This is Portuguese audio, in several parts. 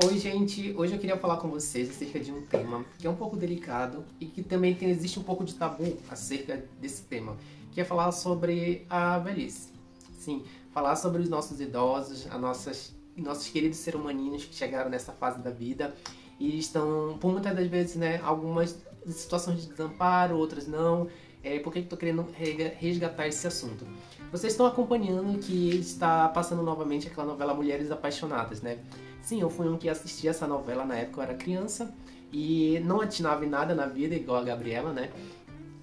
Oi, gente! Hoje eu queria falar com vocês acerca de um tema que é um pouco delicado e que também existe um pouco de tabu acerca desse tema, que é falar sobre a velhice. Sim, falar sobre os nossos idosos, nossos queridos seres humaninhos que chegaram nessa fase da vida e estão, por muitas das vezes, né, algumas situações de desamparo, outras não. Por que eu estou querendo resgatar esse assunto? Vocês estão acompanhando que está passando novamente aquela novela Mulheres Apaixonadas, né? Sim, eu fui um que assisti essa novela na época, eu era criança e não atinava em nada na vida, igual a Gabriela, né?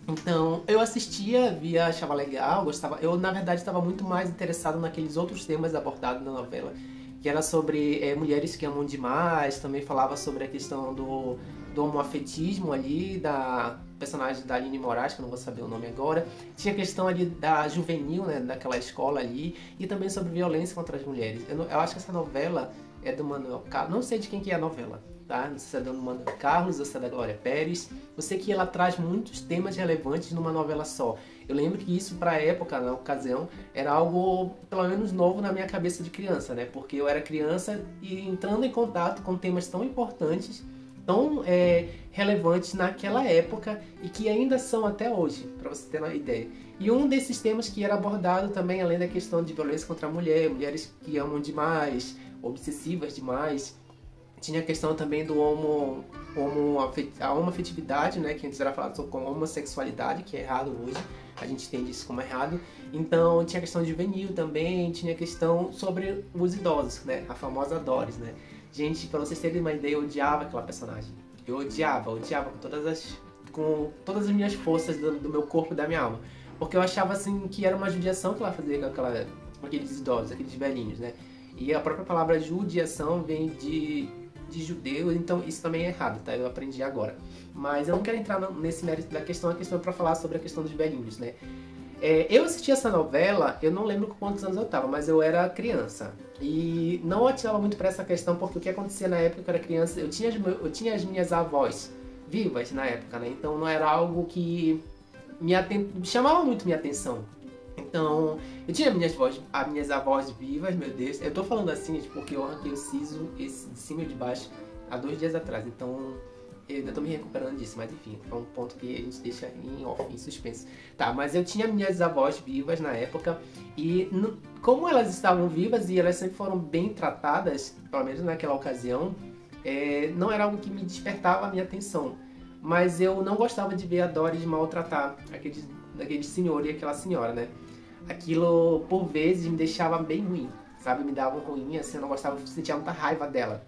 Então, eu assistia, via, achava legal, gostava. Eu, na verdade, estava muito mais interessado naqueles outros temas abordados na novela, que era sobre mulheres que amam demais, também falava sobre a questão do homoafetismo ali, da personagem da Aline Moraes, que eu não vou saber o nome agora. Tinha a questão ali da juvenil, né, daquela escola ali, e também sobre violência contra as mulheres. Eu acho que essa novela é do Manuel Carlos, não sei de quem que é a novela, tá? Não sei se é do Manuel Carlos ou se é da Glória Pérez. Eu sei que ela traz muitos temas relevantes numa novela só. Eu lembro que isso, pra época, na ocasião, era algo, pelo menos, novo na minha cabeça de criança, né? Porque eu era criança e entrando em contato com temas tão importantes, tão relevantes naquela época e que ainda são até hoje, para você ter uma ideia. E um desses temas que era abordado também, além da questão de violência contra a mulher, mulheres que amam demais, obsessivas demais, tinha a questão também do a homoafetividade, né, que antes era falado sobre como homossexualidade, que é errado hoje, a gente entende isso como errado. Então tinha a questão juvenil também, tinha a questão sobre os idosos, né, a famosa Doris, né. Gente, pra vocês terem uma ideia, eu odiava aquela personagem. Eu odiava com todas as minhas forças do meu corpo e da minha alma. Porque eu achava assim que era uma judiação que ela fazia com aqueles idosos, aqueles velhinhos, né. E a própria palavra judiação vem de judeu, então isso também é errado, tá? Eu aprendi agora. Mas eu não quero entrar nesse mérito da questão, a questão é pra falar sobre a questão dos velhinhos, né? Eu assisti essa novela, eu não lembro com quantos anos eu tava, mas eu era criança. E não atinava muito pra essa questão, porque o que acontecia na época que eu era criança, eu tinha as minhas avós vivas na época, né? Então não era algo que chamava muito minha atenção. Então, eu tinha as minhas avós vivas, meu Deus. Eu tô falando assim, gente, porque eu arranquei o siso esse de cima e de baixo há 2 dias atrás. Então, eu ainda tô me recuperando disso, mas enfim, é um ponto que a gente deixa em off, em suspenso. Tá, mas eu tinha minhas avós vivas na época e como elas estavam vivas e elas sempre foram bem tratadas, pelo menos naquela ocasião, não era algo que me despertava a minha atenção. Mas eu não gostava de ver a Doris maltratar aquele senhor e aquela senhora, né? Aquilo, por vezes, me deixava bem ruim, sabe? Me dava um ruim, assim, eu não gostava, eu sentia muita raiva dela.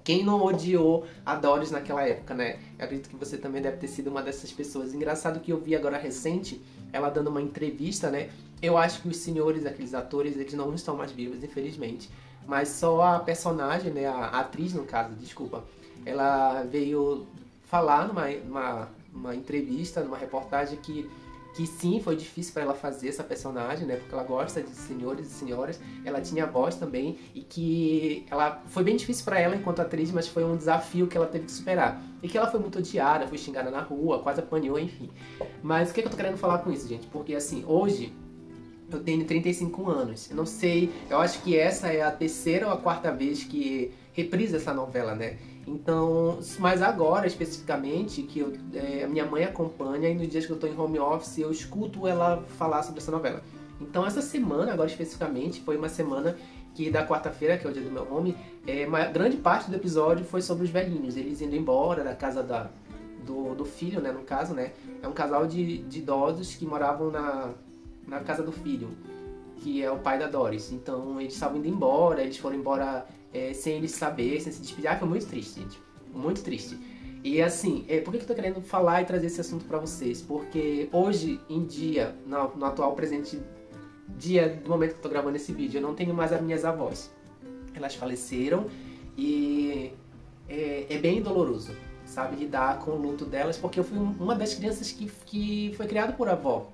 Quem não odiou a Doris naquela época, né? Eu acredito que você também deve ter sido uma dessas pessoas. Engraçado que eu vi agora recente, ela dando uma entrevista, né? Eu acho que os senhores, aqueles atores, eles não estão mais vivos, infelizmente. Mas só a personagem, né? A atriz, no caso, desculpa. Ela veio falar numa entrevista, numa reportagem que sim, foi difícil para ela fazer essa personagem, né? Porque ela gosta de senhores e senhoras, ela tinha voz também e que ela foi bem difícil para ela enquanto atriz, mas foi um desafio que ela teve que superar. E que ela foi muito odiada, foi xingada na rua, quase apanhou, enfim. Mas o que eu tô querendo falar com isso, gente? Porque assim, hoje eu tenho 35 anos. Eu não sei, eu acho que essa é a terceira ou a quarta vez que reprisa essa novela, né? Então, mas agora especificamente, que a minha mãe acompanha e nos dias que eu tô em home office eu escuto ela falar sobre essa novela. Então essa semana, agora especificamente, foi uma semana que da quarta-feira, que é o dia do meu home, uma grande parte do episódio foi sobre os velhinhos, eles indo embora da casa do filho, né, no caso, né? É um casal de idosos que moravam na casa do filho, que é o pai da Doris. Então eles estavam indo embora, eles foram embora sem eles saber, sem se despedir. Foi muito triste, gente. Muito triste. E assim, por que eu tô querendo falar e trazer esse assunto pra vocês? Porque hoje em dia, no atual presente dia do momento que eu tô gravando esse vídeo, eu não tenho mais as minhas avós. Elas faleceram e é bem doloroso, sabe? Lidar com o luto delas, porque eu fui uma das crianças que foi criada por avó.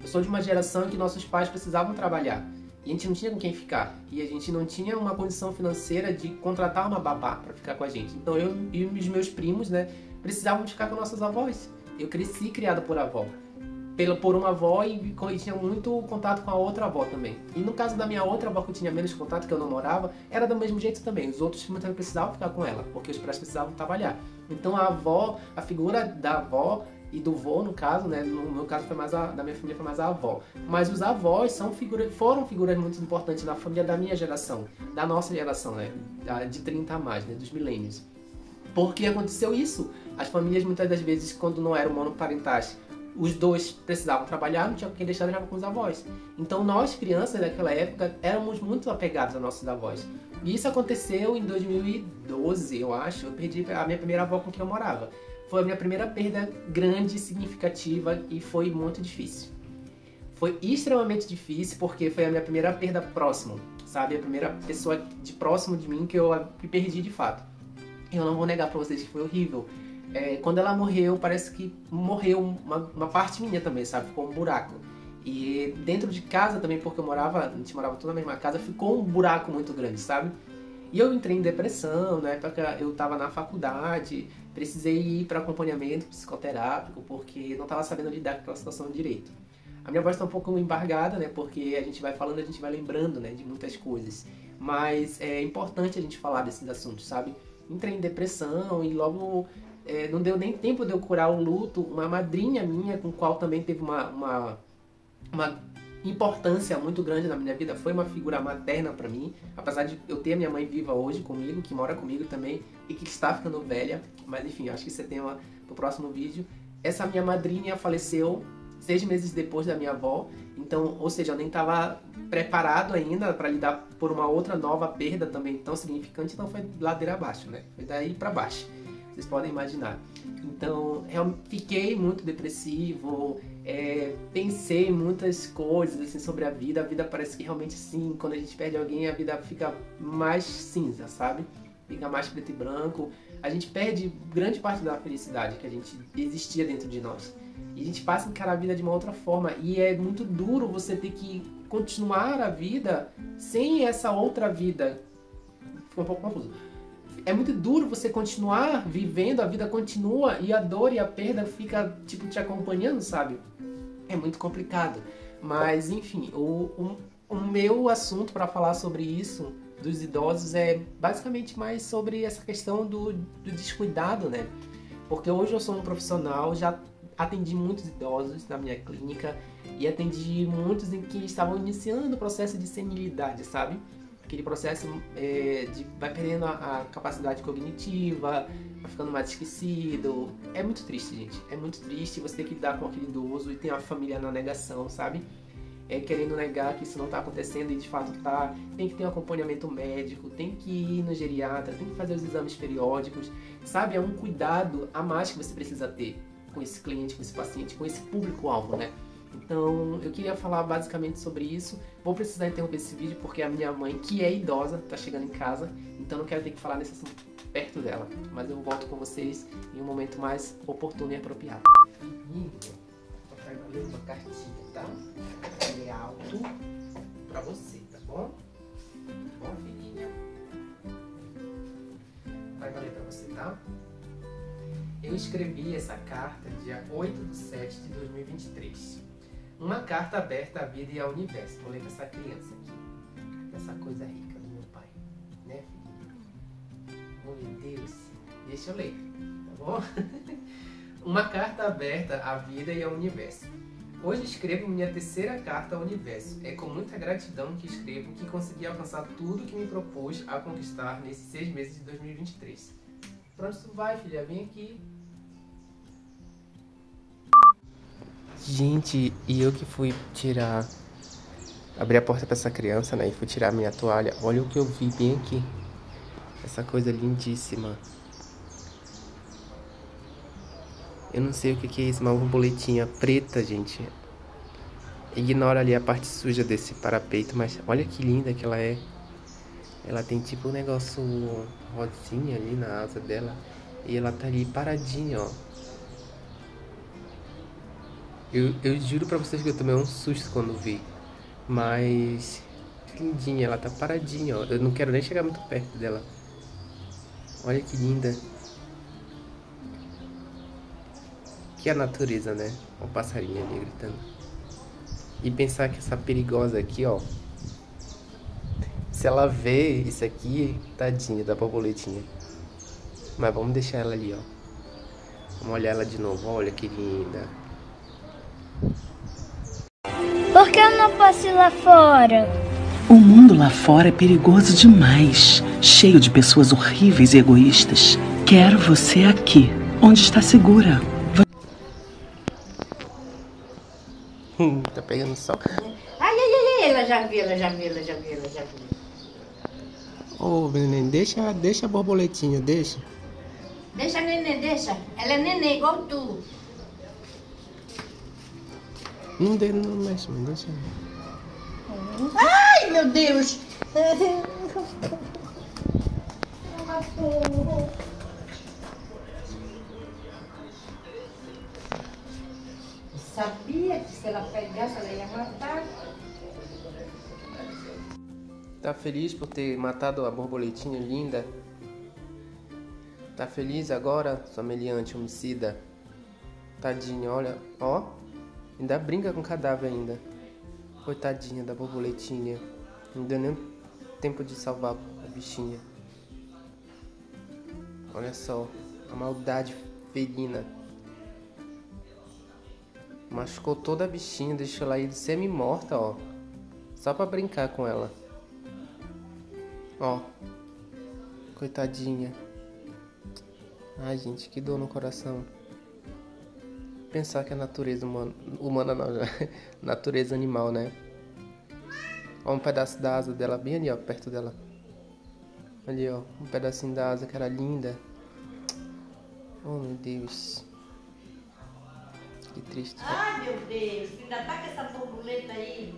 Eu sou de uma geração em que nossos pais precisavam trabalhar. E a gente não tinha com quem ficar. E a gente não tinha uma condição financeira de contratar uma babá para ficar com a gente. Então eu e os meus primos, né, precisavam ficar com nossas avós. Eu cresci criado por avó. por uma avó e tinha muito contato com a outra avó também. E no caso da minha outra avó, que eu tinha menos contato, que eu não morava, era do mesmo jeito também. Os outros muitas vezes precisavam ficar com ela, porque os pais precisavam trabalhar. Então a avó, a figura da avó e do vô, no caso, né? No meu caso foi mais da minha família foi mais a avó. Mas os avós foram figuras muito importantes na família da minha geração, da nossa geração, né? De 30 a mais, né? Dos milênios. Porque aconteceu isso. As famílias muitas das vezes, quando não eram monoparentais, os dois precisavam trabalhar, não tinha quem deixar com os avós. Então nós, crianças daquela época, éramos muito apegados aos nossos avós. E isso aconteceu em 2012, eu acho. Eu perdi a minha primeira avó com quem eu morava. Foi a minha primeira perda grande, significativa e foi muito difícil. Foi extremamente difícil porque foi a minha primeira perda próxima, sabe? A primeira pessoa de próximo de mim que eu perdi de fato. Eu não vou negar pra vocês que foi horrível. Quando ela morreu, parece que morreu uma parte minha também, sabe? Ficou um buraco. E dentro de casa também, porque a gente morava toda na mesma casa, ficou um buraco muito grande, sabe? E eu entrei em depressão, na época eu estava na faculdade, precisei ir para acompanhamento psicoterápico, porque não estava sabendo lidar com aquela situação direito. A minha voz está um pouco embargada, né? Porque a gente vai falando, a gente vai lembrando, né? De muitas coisas. Mas é importante a gente falar desses assuntos, sabe? Entrei em depressão e logo... não deu nem tempo de eu curar o luto. Uma madrinha minha, com a qual também teve uma importância muito grande na minha vida, foi uma figura materna para mim, apesar de eu ter a minha mãe viva hoje comigo, que mora comigo também e que está ficando velha, mas enfim, acho que isso é tema pro próximo vídeo. Essa minha madrinha faleceu 6 meses depois da minha avó, então, ou seja, eu nem estava preparado ainda para lidar por uma outra nova perda também tão significante, então foi ladeira abaixo, né? Foi daí para baixo. Vocês podem imaginar. Então, eu fiquei muito depressivo, pensei em muitas coisas assim, sobre a vida. A vida parece que realmente, assim, quando a gente perde alguém, a vida fica mais cinza, sabe? Fica mais preto e branco. A gente perde grande parte da felicidade que a gente existia dentro de nós. E a gente passa a encarar a vida de uma outra forma. E é muito duro você ter que continuar a vida sem essa outra vida. Ficou um pouco confuso. É muito duro você continuar vivendo, a vida continua e a dor e a perda fica, tipo, te acompanhando, sabe? É muito complicado. Mas, enfim, o meu assunto para falar sobre isso, dos idosos, é basicamente mais sobre essa questão do descuidado, né? Porque hoje eu sou um profissional, já atendi muitos idosos na minha clínica e atendi muitos em que estavam iniciando o processo de senilidade, sabe? Aquele processo vai perdendo a capacidade cognitiva, vai ficando mais esquecido. É muito triste, gente. É muito triste você ter que lidar com aquele idoso e ter uma família na negação, sabe? Querendo negar que isso não está acontecendo e de fato tá. Tem que ter um acompanhamento médico, tem que ir no geriatra, tem que fazer os exames periódicos, sabe? É um cuidado a mais que você precisa ter com esse cliente, com esse paciente, com esse público-alvo, né? Então, eu queria falar basicamente sobre isso. Vou precisar interromper esse vídeo porque a minha mãe, que é idosa, tá chegando em casa. Então, não quero ter que falar nesse assunto perto dela. Mas eu volto com vocês em um momento mais oportuno e apropriado. Filhinho, papai vai ler uma cartinha, tá? Ele é alto pra você, tá bom? Bom, filhinha? Vai valer pra você, tá? Eu escrevi essa carta dia 8/7 de 2023. Uma carta aberta à vida e ao universo. Vou ler pra essa criança aqui. Essa coisa rica do meu pai. Né, filho? Meu Deus. Deixa eu ler, tá bom? Uma carta aberta à vida e ao universo. Hoje escrevo minha terceira carta ao universo. É com muita gratidão que escrevo que consegui alcançar tudo que me propus a conquistar nesses 6 meses de 2023. Pra onde tu vai, filha? Vem aqui. Gente, e eu que fui abrir a porta pra essa criança, né? E fui tirar minha toalha. Olha o que eu vi bem aqui. Essa coisa lindíssima. Eu não sei o que é isso, uma borboletinha preta, gente. Ignora ali a parte suja desse parapeito, mas olha que linda que ela é. Ela tem tipo um negócio rosinha ali na asa dela. E ela tá ali paradinha, ó. Eu juro pra vocês que eu tomei um susto quando vi. Mas... que lindinha, ela tá paradinha, ó. Eu não quero nem chegar muito perto dela. Olha que linda. Que é a natureza, né? O passarinho ali gritando. E pensar que essa perigosa aqui, ó. Se ela vê isso aqui, tadinha da borboletinha. Mas vamos deixar ela ali, ó. Vamos olhar ela de novo. Olha que linda. Por que eu não posso ir lá fora? O mundo lá fora é perigoso demais, cheio de pessoas horríveis e egoístas. Quero você aqui, onde está segura. Tá pegando sol. Ai, ela já viu. Ô, neném, deixa a borboletinha, deixa. Deixa, neném, deixa. Ela é neném, igual tu. Não mexe, mãe, deixa. Ai, meu Deus. Sabia que se ela pegasse, ela ia matar. Tá feliz por ter matado a borboletinha linda? Tá feliz agora, sua meliante homicida? Tadinha, olha, ó. Ainda brinca com o cadáver ainda. Coitadinha da borboletinha. Não deu nem tempo de salvar a bichinha. Olha só, a maldade felina. Machucou toda a bichinha, deixou ela aí semi-morta, ó. Só pra brincar com ela. Ó. Coitadinha. Ai, gente, que dor no coração. Pensar que a natureza humana não, natureza animal, né? Ó, um pedaço da asa dela bem ali, ó, perto dela. Ali, ó, um pedacinho da asa que era linda. Oh, meu Deus. Que triste. Ai, meu Deus, ainda tá com essa borboleta aí.